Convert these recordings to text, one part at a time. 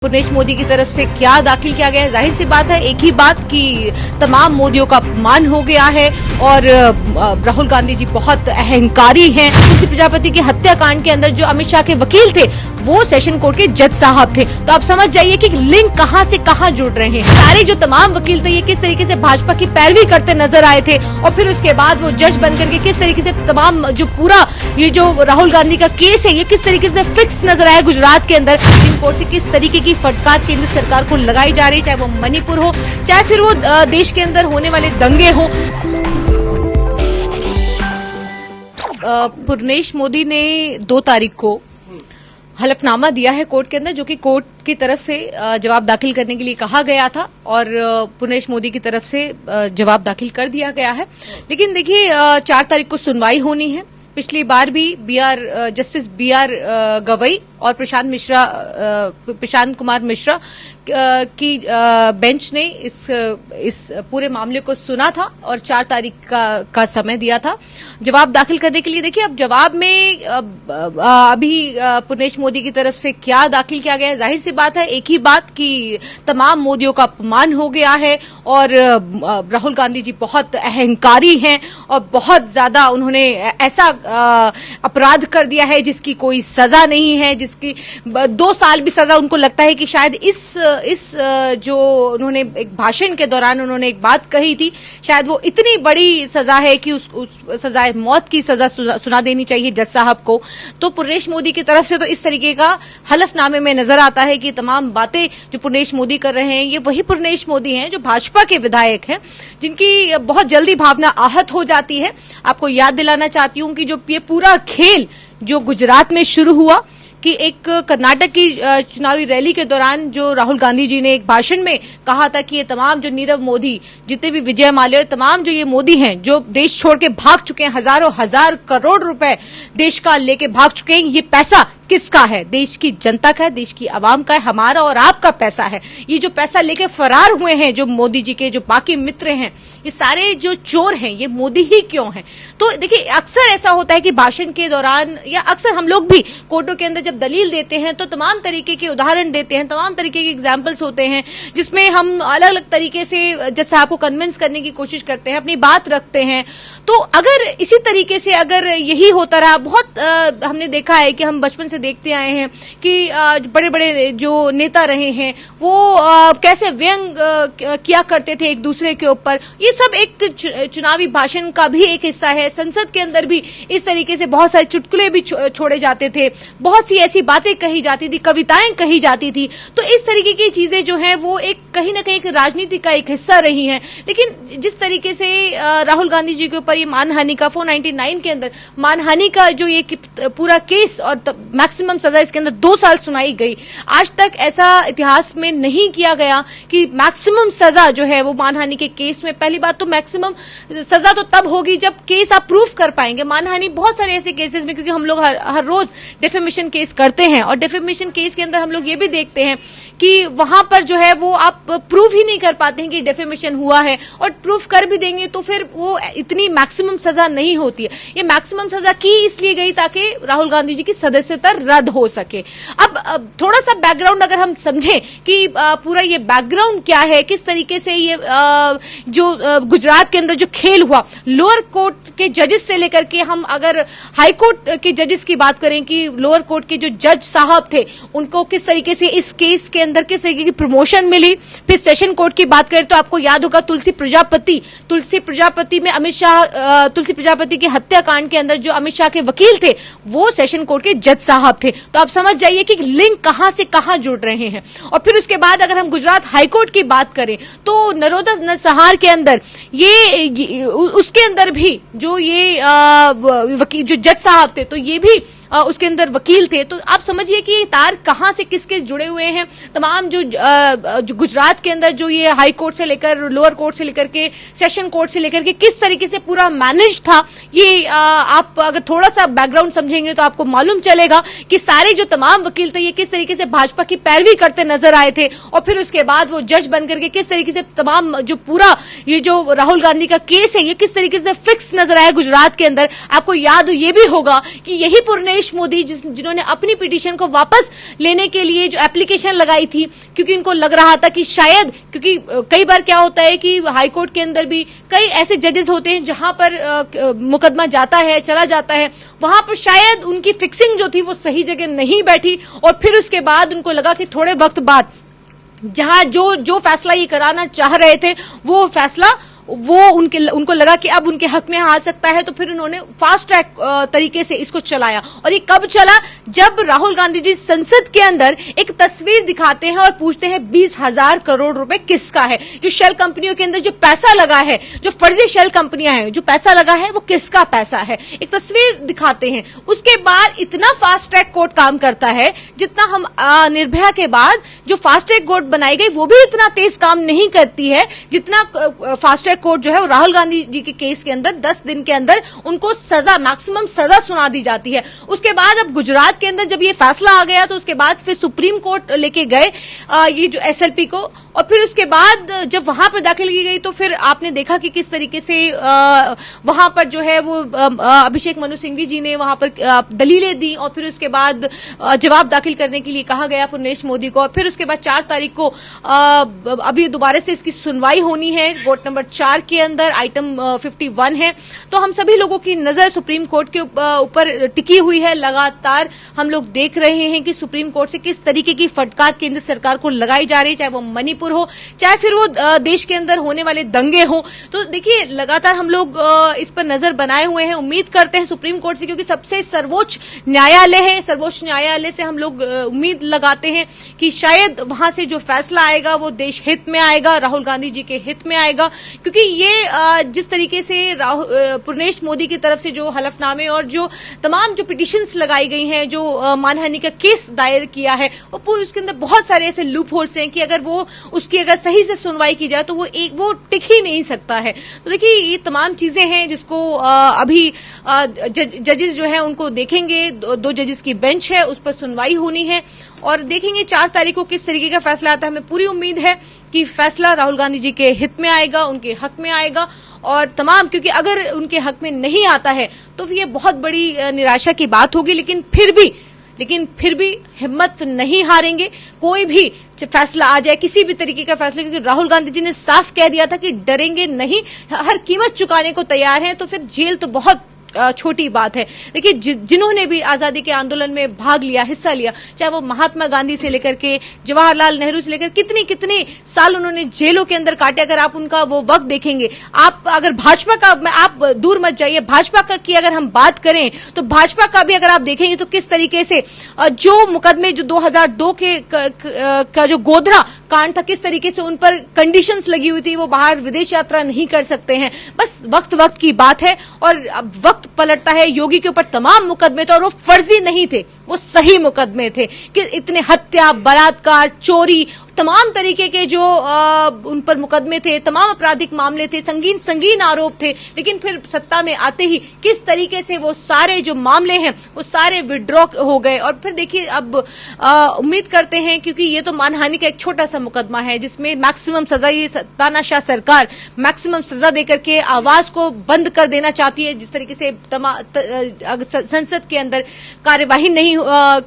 पुर्नेश मोदी की तरफ से क्या दाखिल किया गया है। जाहिर सी बात है, एक ही बात कि तमाम मोदियों का अपमान हो गया है और राहुल गांधी जी बहुत अहंकारी हैं। तुलसी प्रजापति की हत्याकांड के अंदर जो अमित शाह के वकील थे वो सेशन कोर्ट के जज साहब थे। तो आप समझ जाइए कि लिंक कहां से कहां जुड़ रहे हैं। सारे जो तमाम वकील थे ये किस तरीके से भाजपा की पैरवी करते नजर आए थे और फिर उसके बाद वो जज बन करके किस तरीके से तमाम जो पूरा ये जो राहुल गांधी का केस है ये किस तरीके से फिक्स नजर आया गुजरात के अंदर। सुप्रीम कोर्ट से किस तरीके की फटकार केंद्र सरकार को लगाई जा रही है, चाहे वो मणिपुर हो, चाहे फिर वो देश के अंदर होने वाले दंगे हो। पुर्नेश मोदी ने 2 तारीख को हलफनामा दिया है कोर्ट के अंदर, जो कि कोर्ट की तरफ से जवाब दाखिल करने के लिए कहा गया था और पुर्नेश मोदी की तरफ से जवाब दाखिल कर दिया गया है। लेकिन देखिए 4 तारीख को सुनवाई होनी है। पिछली बार भी जस्टिस बीआर गवई और प्रशांत कुमार मिश्रा की बेंच ने इस पूरे मामले को सुना था और 4 तारीख का समय दिया था जवाब दाखिल करने के लिए। देखिए अब जवाब में अभी पुर्नेश मोदी की तरफ से क्या दाखिल किया गया है। जाहिर सी बात है, एक ही बात कि तमाम मोदियों का अपमान हो गया है और राहुल गांधी जी बहुत अहंकारी हैं और बहुत ज्यादा उन्होंने ऐसा अपराध कर दिया है जिसकी कोई सजा नहीं है, जिसकी 2 साल भी सजा उनको लगता है कि शायद इस जो उन्होंने एक भाषण के दौरान उन्होंने एक बात कही थी, शायद वो इतनी बड़ी सजा है कि उस सजाए मौत की सजा सुना देनी चाहिए जज साहब को। तो पुर्नेश मोदी की तरफ से तो इस तरीके का हलफनामे में नजर आता है कि तमाम बातें जो पुर्नेश मोदी कर रहे हैं ये वही पुर्नेश मोदी हैं जो भाजपा के विधायक हैं, जिनकी बहुत जल्दी भावना आहत हो जाती है। आपको याद दिलाना चाहती हूं कि जो ये पूरा खेल जो गुजरात में शुरू हुआ कि एक कर्नाटक की चुनावी रैली के दौरान जो राहुल गांधी जी ने एक भाषण में कहा था कि ये तमाम जो नीरव मोदी, जितने भी विजय माल्या, तमाम जो ये मोदी हैं जो देश छोड़ के भाग चुके हैं, हजारों हजार करोड़ रुपए देश का लेके भाग चुके हैं, ये पैसा किसका है? देश की जनता का है, देश की आवाम का है, हमारा और आपका पैसा है। ये जो पैसा लेके फरार हुए हैं जो मोदी जी के जो बाकी मित्र हैं, ये सारे जो चोर हैं ये मोदी ही क्यों हैं? तो देखिए अक्सर ऐसा होता है कि भाषण के दौरान या अक्सर हम लोग भी कोर्टों के अंदर जब दलील देते हैं तो तमाम तरीके के उदाहरण देते हैं, तमाम तरीके के एग्जाम्पल्स होते हैं जिसमें हम अलग अलग तरीके से जैसे आपको कन्विंस करने की कोशिश करते हैं, अपनी बात रखते हैं। तो अगर इसी तरीके से अगर यही होता रहा, बहुत हमने देखा है कि हम बचपन से देखते आए हैं कि बड़े बड़े जो नेता रहे हैं वो कैसे व्यंग किया करते थे एक दूसरे के ऊपर। ये सब एक चुनावी भाषण का भी एक हिस्सा है। संसद के अंदर भी इस तरीके से बहुत सारे चुटकुले भी छोड़े जाते थे, बहुत सी ऐसी बातें कही जाती थी, कविताएं कही जाती थी। तो इस तरीके की चीजें जो है वो एक कहीं ना कहीं एक राजनीति का एक हिस्सा रही हैं। लेकिन जिस तरीके से राहुल गांधी जी के ऊपर ये मानहानि का 499 के अंदर मानहानि का जो ये पूरा केस और मैक्सिमम सजा इसके अंदर 2 साल सुनाई गई, आज तक ऐसा इतिहास में नहीं किया गया कि मैक्सिमम सजा जो है वो मानहानि के केस में, पहली बात तो मैक्सिमम सजा तो तब होगी जब केस आप प्रूफ कर पाएंगे। मानहानि बहुत सारे ऐसे केसेस में, क्योंकि हम लोग हर रोज डेफेमेशन केस करते हैं और डेफेमेशन केस के अंदर हम लोग ये भी देखते हैं कि वहां पर जो है वो आप प्रूफ ही नहीं कर पाते हैं कि डेफेमेशन हुआ है, और प्रूफ कर भी देंगे तो फिर वो इतनी मैक्सिमम सजा नहीं होती है। ये मैक्सिमम सजा की इसलिए गई ताकि राहुल गांधी जी की सदस्यता रद्द हो सके। अब थोड़ा सा बैकग्राउंड अगर हम समझें कि पूरा ये बैकग्राउंड क्या है, किस तरीके से ये जो गुजरात के अंदर जो खेल हुआ, लोअर कोर्ट के जजेस से लेकर के हम अगर हाई कोर्ट के जजेस की बात करें कि लोअर कोर्ट के जो जज साहब थे उनको किस तरीके से इस केस के अंदर किस तरीके की प्रमोशन मिली। फिर सेशन कोर्ट की बात करें तो आपको याद होगा तुलसी प्रजापति में अमित शाह, तुलसी प्रजापति की हत्याकांड के अंदर जो अमित शाह के वकील थे वो सेशन कोर्ट के जज साहब थे। तो आप समझ जाइए कि लिंक कहां से कहां जुड़ रहे हैं। और फिर उसके बाद अगर हम गुजरात हाईकोर्ट की बात करें तो नरोदा नरसंहार के अंदर ये उसके अंदर भी जो ये वकील जो जज साहब थे तो ये भी उसके अंदर वकील थे। तो आप समझिए कि ये तार कहां से किसके जुड़े हुए हैं। तमाम जो गुजरात के अंदर जो ये हाई कोर्ट से लेकर लोअर कोर्ट से लेकर के सेशन कोर्ट से लेकर के किस तरीके से पूरा मैनेज था, ये आप अगर थोड़ा सा बैकग्राउंड समझेंगे तो आपको मालूम चलेगा कि सारे जो तमाम वकील थे ये किस तरीके से भाजपा की पैरवी करते नजर आए थे और फिर उसके बाद वो जज बन करके किस तरीके से तमाम जो पूरा ये जो राहुल गांधी का केस है ये किस तरीके से फिक्स नजर आया गुजरात के अंदर। आपको याद ये भी होगा कि यही पुर्नेश पुर्णेश मोदी जिन्होंने अपनी पिटीशन को वापस लेने के लिए जो एप्लीकेशन लगाई थी, क्योंकि उनको लग रहा था कि शायद, क्योंकि कई बार क्या होता है कि हाईकोर्ट के अंदर भी कई ऐसे जजेस होते हैं जहां पर मुकदमा जाता है, चला जाता है, वहां पर शायद उनकी फिक्सिंग जो थी वो सही जगह नहीं बैठी, और फिर उसके बाद उनको लगा कि थोड़े वक्त बाद जहां जो फैसला ये कराना चाह रहे थे वो फैसला उनको लगा कि अब उनके हक में आ सकता है, तो फिर उन्होंने फास्ट ट्रैक तरीके से इसको चलाया। और ये कब चला? जब राहुल गांधी जी संसद के अंदर एक तस्वीर दिखाते हैं और पूछते हैं 20,000 करोड़ रुपए किसका है, जो शेल कंपनियों के अंदर जो पैसा लगा है, जो फर्जी शेल कंपनियां हैं, जो पैसा लगा है वो किसका पैसा है, एक तस्वीर दिखाते हैं। उसके बाद इतना फास्ट ट्रैक कोर्ट काम करता है, जितना हम निर्भया के बाद जो फास्ट ट्रैक कोर्ट बनाई गई वो भी इतना तेज काम नहीं करती है जितना फास्ट ट्रैक कोर्ट जो है राहुल गांधी जी के केस के अंदर 10 दिन के अंदर उनको सजा, मैक्सिमम सजा सुना दी जाती है। उसके बाद अब गुजरात के अंदर जब ये फैसला आ गया तो उसके बाद फिर सुप्रीम कोर्ट लेके गए ये जो एसएलपी को, और फिर उसके बाद जब वहां पर दाखिल की गई तो फिर आपने देखा कि किस तरीके से वहां पर जो है वो अभिषेक मनु सिंघवी जी ने वहां पर दलीलें दी, और फिर उसके बाद जवाब दाखिल करने के लिए कहा गया पुर्णेश मोदी को। और फिर उसके बाद 4 तारीख को अभी दोबारा से इसकी सुनवाई होनी है कोर्ट नंबर 4 के अंदर, आइटम 51 है। तो हम सभी लोगों की नजर सुप्रीम कोर्ट के ऊपर टिकी हुई है। लगातार हम लोग देख रहे हैं कि सुप्रीम कोर्ट से किस तरीके की फटकार केंद्र सरकार को लगाई जा रही है, चाहे वो मणिपुर हो, चाहे फिर वो देश के अंदर होने वाले दंगे हो। तो देखिए लगातार हम लोग इस पर नजर बनाए हुए हैं, उम्मीद करते हैं सुप्रीम कोर्ट से, क्योंकि सबसे सर्वोच्च न्यायालय है, सर्वोच्च न्यायालय से हम लोग उम्मीद लगाते हैं कि शायद वहां से जो फैसला आएगा वो देश हित में आएगा, राहुल गांधी जी के हित में आएगा। क्योंकि ये जिस तरीके से पुर्णेश मोदी की तरफ से जो हलफनामे और जो तमाम जो पिटिशंस लगाई गई हैं, जो मानहानि का केस दायर किया है, वो पूरे उसके अंदर बहुत सारे ऐसे लूप होल्स हैं कि अगर वो उसकी अगर सही से सुनवाई की जाए तो वो टिक ही नहीं सकता है। तो देखिए ये तमाम चीजें हैं जिसको अभी जजेस जो है उनको देखेंगे, 2 जजेस की बेंच है, उस पर सुनवाई होनी है और देखेंगे 4 तारीख को किस तरीके का फैसला आता है। हमें पूरी उम्मीद है कि फैसला राहुल गांधी जी के हित में आएगा, उनके हक में आएगा, और तमाम, क्योंकि अगर उनके हक में नहीं आता है तो ये बहुत बड़ी निराशा की बात होगी। लेकिन फिर भी हिम्मत नहीं हारेंगे, कोई भी फैसला आ जाए, किसी भी तरीके का फैसला, क्योंकि राहुल गांधी जी ने साफ कह दिया था कि डरेंगे नहीं, हर कीमत चुकाने को तैयार हैं। तो फिर जेल तो बहुत छोटी बात है। देखिए जिन्होंने भी आजादी के आंदोलन में भाग लिया, हिस्सा लिया, चाहे वो महात्मा गांधी से लेकर के जवाहरलाल नेहरू से लेकर कितने साल उन्होंने जेलों के अंदर काटे, अगर आप उनका वो वक्त देखेंगे, आप अगर भाजपा का, आप दूर मत जाइए, भाजपा का की अगर हम बात करें तो भाजपा का भी अगर आप देखेंगे तो किस तरीके से जो मुकदमे जो 2002 का जो गोधरा कांड था, किस तरीके से उन पर कंडीशंस लगी हुई थी, वो बाहर विदेश यात्रा नहीं कर सकते हैं। बस वक्त की बात है और अब वक्त पलटता है। योगी के ऊपर तमाम मुकदमे थे और वो फर्जी नहीं थे, वो सही मुकदमे थे कि इतने हत्या, बलात्कार, चोरी, तमाम तरीके के जो उन पर मुकदमे थे, तमाम आपराधिक मामले थे, संगीन आरोप थे। लेकिन फिर सत्ता में आते ही किस तरीके से वो सारे जो मामले हैं वो सारे विड्रॉ हो गए। और फिर देखिए अब उम्मीद करते हैं, क्योंकि ये तो मानहानि का एक छोटा सा मुकदमा है जिसमें मैक्सिमम सजा, ये तानाशाह सरकार मैक्सिमम सजा देकर के आवाज को बंद कर देना चाहती है। जिस तरीके से संसद के अंदर कार्यवाही नहीं,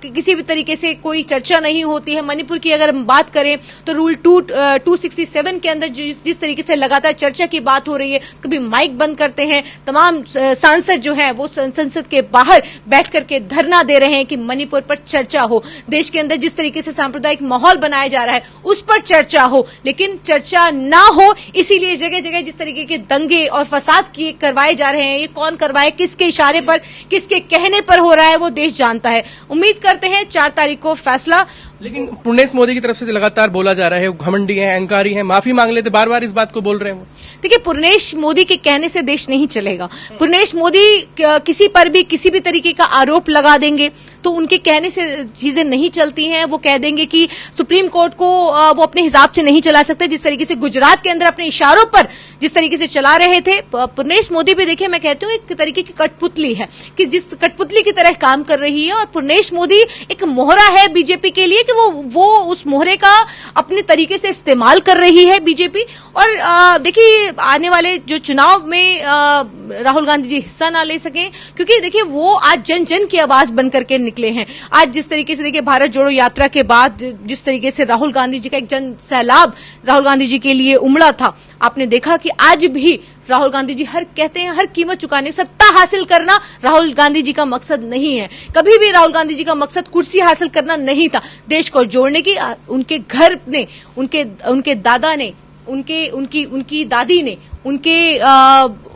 किसी भी तरीके से कोई चर्चा नहीं होती है। मणिपुर की अगर हम बात करें तो रूल 267 के अंदर जिस तरीके से लगातार चर्चा की बात हो रही है, कभी माइक बंद करते हैं, तमाम सांसद जो हैं वो संसद के बाहर बैठ करके धरना दे रहे हैं कि मणिपुर पर चर्चा हो, देश के अंदर जिस तरीके से सांप्रदायिक माहौल बनाया जा रहा है उस पर चर्चा हो। लेकिन चर्चा ना हो, इसीलिए जगह जगह जिस तरीके के दंगे और फसाद करवाए जा रहे हैं, ये कौन करवाए, किसके इशारे पर, किसके कहने पर हो रहा है, वो देश जानता है। उम्मीद करते हैं 4 तारीख को फैसला। लेकिन पुर्णेश मोदी की तरफ से लगातार बोला जा रहा है घमंडी है, अहंकारी है, माफी मांग लेते, बार बार इस बात को बोल रहे हैं। देखिए पुर्णेश मोदी के कहने से देश नहीं चलेगा। पुर्णेश मोदी किसी पर भी किसी भी तरीके का आरोप लगा देंगे तो उनके कहने से चीजें नहीं चलती हैं। वो कह देंगे कि सुप्रीम कोर्ट को वो अपने हिसाब से नहीं चला सकते, जिस तरीके से गुजरात के अंदर अपने इशारों पर जिस तरीके से चला रहे थे। पुर्णेश मोदी भी देखिए, मैं कहती हूँ एक तरीके की कठपुतली है कि जिस कठपुतली की तरह काम कर रही है, और पुर्णेश मोदी एक मोहरा है बीजेपी के लिए कि वो उस मोहरे का अपने तरीके से इस्तेमाल कर रही है बीजेपी। और देखिए आने वाले जो चुनाव में राहुल गांधी जी हिस्सा ना ले सकें, क्योंकि देखिए वो आज जन जन की आवाज बन करके निकले हैं। आज जिस तरीके से देखिए भारत जोड़ो यात्रा के बाद जिस तरीके से राहुल गांधी जी का एक जन सैलाब राहुल गांधी जी के लिए उमड़ा था, आपने देखा कि आज भी राहुल गांधी जी कहते हैं हर कीमत चुकाने, सत्ता हासिल करना राहुल गांधी जी का मकसद नहीं है। कभी भी राहुल गांधी जी का मकसद कुर्सी हासिल करना नहीं था, देश को जोड़ने की। उनके घर ने, उनके दादा ने, उनकी दादी ने,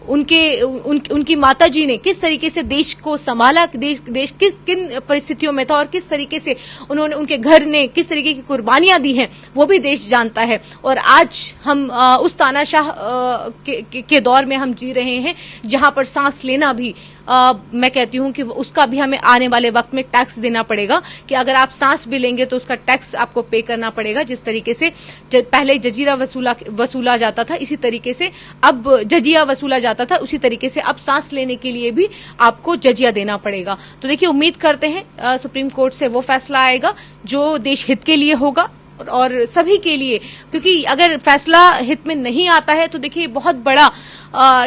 उनकी माताजी ने किस तरीके से देश को संभाला, देश किन परिस्थितियों में था और किस तरीके से उन्होंने, उनके घर ने किस तरीके की कुर्बानियां दी हैं, वो भी देश जानता है। और आज हम उस तानाशाह के दौर में हम जी रहे हैं, जहां पर सांस लेना भी मैं कहती हूं कि उसका भी हमें आने वाले वक्त में टैक्स देना पड़ेगा, कि अगर आप सांस भी लेंगे तो उसका टैक्स आपको पे करना पड़ेगा। जिस तरीके से पहले जजीरा वसूला जाता था, इसी तरीके से अब जजिया वसूला जाता था, उसी तरीके से अब सांस लेने के लिए भी आपको जजिया देना पड़ेगा। तो देखिए उम्मीद करते हैं सुप्रीम कोर्ट से वो फैसला आएगा जो देश हित के लिए होगा और सभी के लिए, क्योंकि अगर फैसला हित में नहीं आता है तो देखिए बहुत बड़ा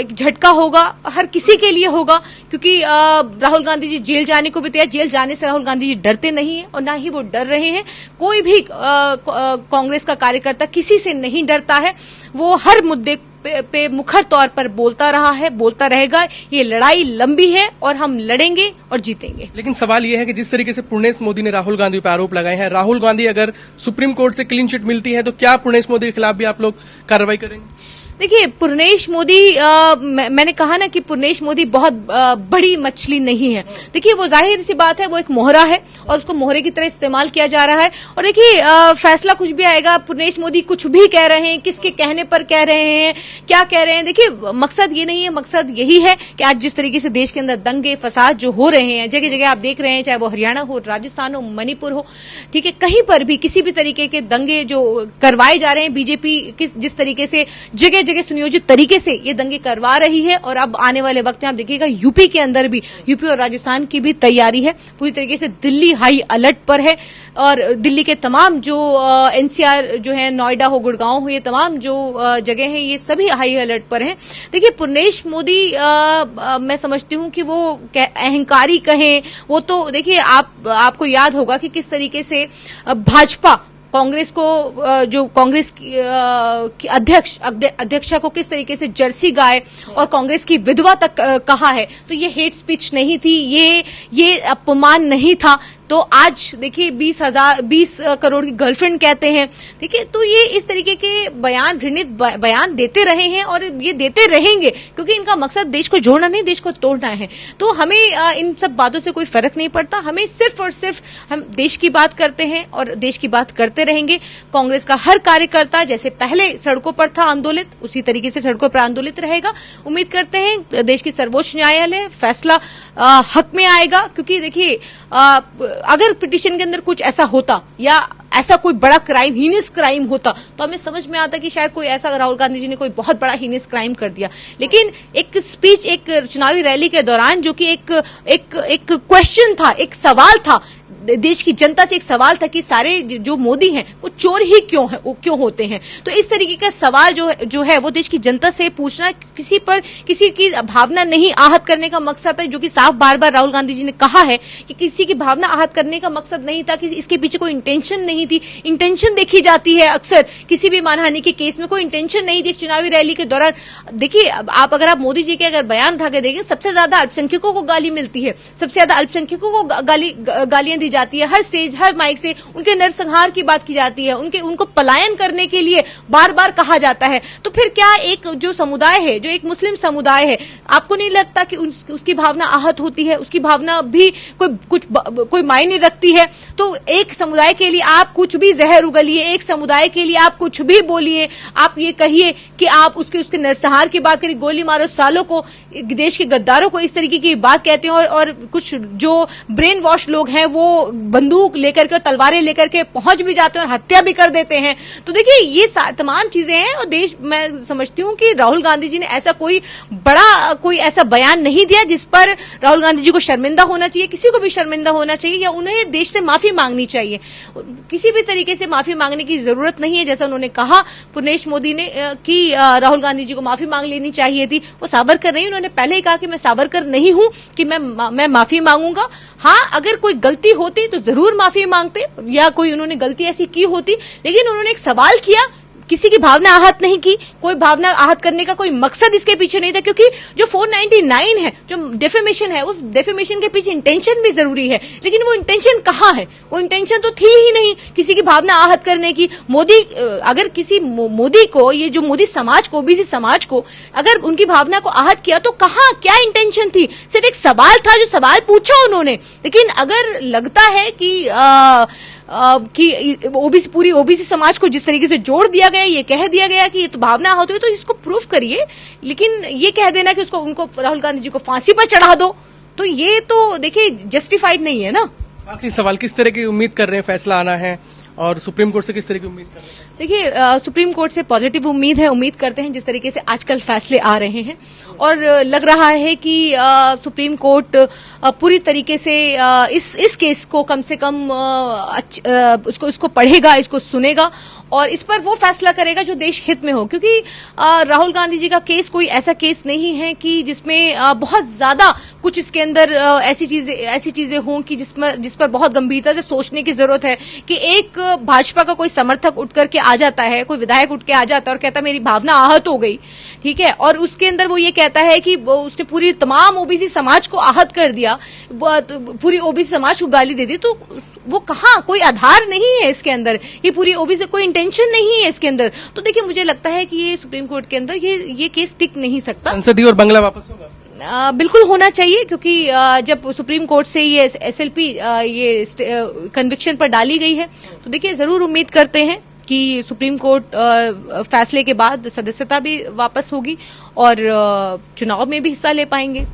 झटका होगा, हर किसी के लिए होगा। क्योंकि राहुल गांधी जी जेल जाने को भी तैयार, जेल जाने से राहुल गांधी जी डरते नहीं है और ना ही वो डर रहे हैं। कोई भी कांग्रेस का कार्यकर्ता किसी से नहीं डरता है, वो हर मुद्दे पे मुखर तौर पर बोलता रहा है, बोलता रहेगा। ये लड़ाई लंबी है और हम लड़ेंगे और जीतेंगे। लेकिन सवाल यह है कि जिस तरीके से पुर्णेश मोदी ने राहुल गांधी पर आरोप लगाए हैं, राहुल गांधी अगर सुप्रीम कोर्ट से क्लीन चिट मिलती है तो क्या पुर्णेश मोदी के खिलाफ भी आप लोग कार्रवाई करेंगे? देखिए पुर्णेश मोदी, मैंने कहा ना कि पुर्णेश मोदी बहुत बड़ी मछली नहीं है। देखिए वो जाहिर सी बात है, वो एक मोहरा है और उसको मोहरे की तरह इस्तेमाल किया जा रहा है। और देखिए फैसला कुछ भी आएगा, पुर्णेश मोदी कुछ भी कह रहे हैं, किसके कहने पर कह रहे हैं, क्या कह रहे हैं, देखिए मकसद ये नहीं है। मकसद यही है कि आज जिस तरीके से देश के अंदर दंगे फसाद जो हो रहे हैं, जगह जगह आप देख रहे हैं, चाहे वो हरियाणा हो, राजस्थान हो, मणिपुर हो, ठीक है, कहीं पर भी किसी भी तरीके के दंगे जो करवाए जा रहे हैं, बीजेपी जिस तरीके से जगह सुनियोजित तरीके से ये दंगे करवा रही है। और अब आने वाले वक्त में आप देखिएगा यूपी के अंदर भी, यूपी और राजस्थान की भी तैयारी है पूरी तरीके से। दिल्ली हाई अलर्ट पर है और दिल्ली के तमाम जो एनसीआर जो है, नोएडा हो, गुड़गांव हो, ये तमाम जो जगह हैं, ये सभी हाई अलर्ट पर हैं। देखिए पुर्णेश मोदी मैं समझती हूं कि वो अहंकारी कहें, वो तो देखिए आपको याद होगा कि किस तरीके से भाजपा कांग्रेस को, जो कांग्रेस की अध्यक्षा को किस तरीके से जर्सी गाय और कांग्रेस की विधवा तक कहा है। तो ये हेट स्पीच नहीं थी, ये अपमान नहीं था। तो आज देखिए 20 करोड़ की गर्लफ्रेंड कहते हैं, देखिए तो ये इस तरीके के बयान, घृणित बयान देते रहे हैं और ये देते रहेंगे, क्योंकि इनका मकसद देश को जोड़ना नहीं, देश को तोड़ना है। तो हमें इन सब बातों से कोई फर्क नहीं पड़ता, हमें सिर्फ और सिर्फ हम देश की बात करते हैं और देश की बात करते रहेंगे। कांग्रेस का हर कार्यकर्ता जैसे पहले सड़कों पर था आंदोलित, उसी तरीके से सड़कों पर आंदोलित रहेगा। उम्मीद करते हैं देश की सर्वोच्च न्यायालय फैसला हक में आएगा, क्योंकि देखिए अगर पिटीशन के अंदर कुछ ऐसा होता या ऐसा कोई बड़ा क्राइम, हीनस क्राइम होता, तो हमें समझ में आता कि शायद कोई ऐसा, राहुल गांधी जी ने कोई बहुत बड़ा हीनस क्राइम कर दिया। लेकिन एक स्पीच, एक चुनावी रैली के दौरान जो कि एक क्वेश्चन था, एक सवाल था, देश की जनता से एक सवाल था कि सारे जो मोदी हैं वो चोर ही क्यों होते हैं। तो इस तरीके का सवाल जो है वो देश की जनता से पूछना, किसी की भावना नहीं आहत करने का मकसद है, जो कि साफ बार बार राहुल गांधी जी ने कहा है कि किसी की भावना आहत करने का मकसद नहीं था, कि इसके पीछे कोई इंटेंशन नहीं थी। इंटेंशन देखी जाती है अक्सर किसी भी मानहानि के केस में, कोई इंटेंशन नहीं थी। चुनावी रैली के दौरान देखिए अगर आप मोदी जी के अगर बयान उठा के देखें, सबसे ज्यादा अल्पसंख्यकों को गाली मिलती है, सबसे ज्यादा अल्पसंख्यकों को गालियां दी जाती है, हर स्टेज हर माइक से उनके नरसंहार की बात की जाती है, उनको पलायन करने के लिए बार बार कहा जाता है। तो फिर क्या एक जो समुदाय है, जो एक मुस्लिम समुदाय है, आपको नहीं लगता कि उसकी भावना आहत होती है, उसकी भावना भी कोई मायने रखती है? तो एक समुदाय के लिए आप कुछ भी जहर उगलिए, एक समुदाय के लिए आप कुछ भी बोलिए, आप ये कहिए कि आप उसके नरसंहार की बात करिए, गोली मारो सालों को, देश के गद्दारों को इस तरीके की बात कहते हैं, और कुछ जो ब्रेन वॉश लोग हैं वो बंदूक लेकर के, तलवारें लेकर के पहुंच भी जाते हैं और हत्या भी कर देते हैं। तो देखिए ये तमाम चीजें हैं, और मैं समझती हूं कि राहुल गांधी जी ने ऐसा कोई ऐसा बयान नहीं दिया जिस पर राहुल गांधी जी को शर्मिंदा होना चाहिए, किसी को भी शर्मिंदा होना चाहिए, या उन्हें देश से माफी मांगनी चाहिए। किसी भी तरीके से माफी मांगने की जरूरत नहीं है। जैसा उन्होंने कहा पुर्णेश मोदी ने कि राहुल गांधी जी को माफी मांग लेनी चाहिए थी, वो सावरकर नहीं, उन्होंने पहले ही कहा कि मैं सावरकर नहीं हूं कि मैं माफी मांगूंगा। हाँ, अगर कोई गलती होती तो जरूर माफी मांगते, या कोई उन्होंने गलती ऐसी की होती, लेकिन उन्होंने एक सवाल किया, किसी की भावना आहत नहीं की, कोई भावना आहत करने का कोई मकसद इसके पीछे नहीं था, क्योंकि जो 499 है, जो डेफेमेशन है, उस डेफेमेशन के पीछे इंटेंशन भी जरूरी है, लेकिन वो इंटेंशन कहाँ है? वो इंटेंशन तो थी ही नहीं किसी की भावना आहत करने की। अगर किसी मोदी को, ये जो मोदी समाज को, ओबीसी समाज को अगर उनकी भावना को आहत किया तो कहाँ, क्या इंटेंशन थी? सिर्फ एक सवाल था, जो सवाल पूछा उन्होंने। लेकिन अगर लगता है कि पूरी ओबीसी समाज को जिस तरीके से जोड़ दिया गया, ये कह दिया गया कि ये तो भावना होती है, तो इसको प्रूफ करिए। लेकिन ये कह देना कि उनको राहुल गांधी जी को फांसी पर चढ़ा दो, तो ये तो देखिए जस्टिफाइड नहीं है ना। आखिरी सवाल, किस तरह की उम्मीद कर रहे हैं फैसला आना है, और सुप्रीम कोर्ट से किस तरह की उम्मीद कर रहे हैं? देखिए सुप्रीम कोर्ट से पॉजिटिव उम्मीद है, उम्मीद करते हैं जिस तरीके से आजकल फैसले आ रहे हैं, और लग रहा है कि सुप्रीम कोर्ट पूरी तरीके से इस केस को कम से कम इसको पढ़ेगा, इसको सुनेगा, और इस पर वो फैसला करेगा जो देश हित में हो। क्योंकि राहुल गांधी जी का केस कोई ऐसा केस नहीं है कि जिसमें बहुत ज्यादा कुछ इसके अंदर ऐसी चीजें हों कि जिस पर बहुत गंभीरता से सोचने की जरूरत है। कि एक भाजपा का कोई समर्थक उठ करके आ जाता है, कोई विधायक उठ के आ जाता है और कहता है मेरी भावना आहत हो गई, ठीक है, और उसके अंदर वो ये कहता है कि उसने पूरी तमाम ओबीसी समाज को आहत कर दिया, पूरी ओबीसी समाज को गाली दे दी, तो वो कहाँ, कोई आधार नहीं है इसके अंदर, ये पूरी ओबीसी कोई इंटेंशन नहीं है इसके अंदर। तो देखिए मुझे लगता है कि ये सुप्रीम कोर्ट के अंदर ये केस टिक नहीं सकता। संसदीय और बंगला वापस होगा? बिल्कुल होना चाहिए, क्योंकि जब सुप्रीम कोर्ट से ये एसएलपी ये कन्विक्शन पर डाली गई है, तो देखिए जरूर उम्मीद करते हैं कि सुप्रीम कोर्ट फैसले के बाद सदस्यता भी वापस होगी और चुनाव में भी हिस्सा ले पाएंगे।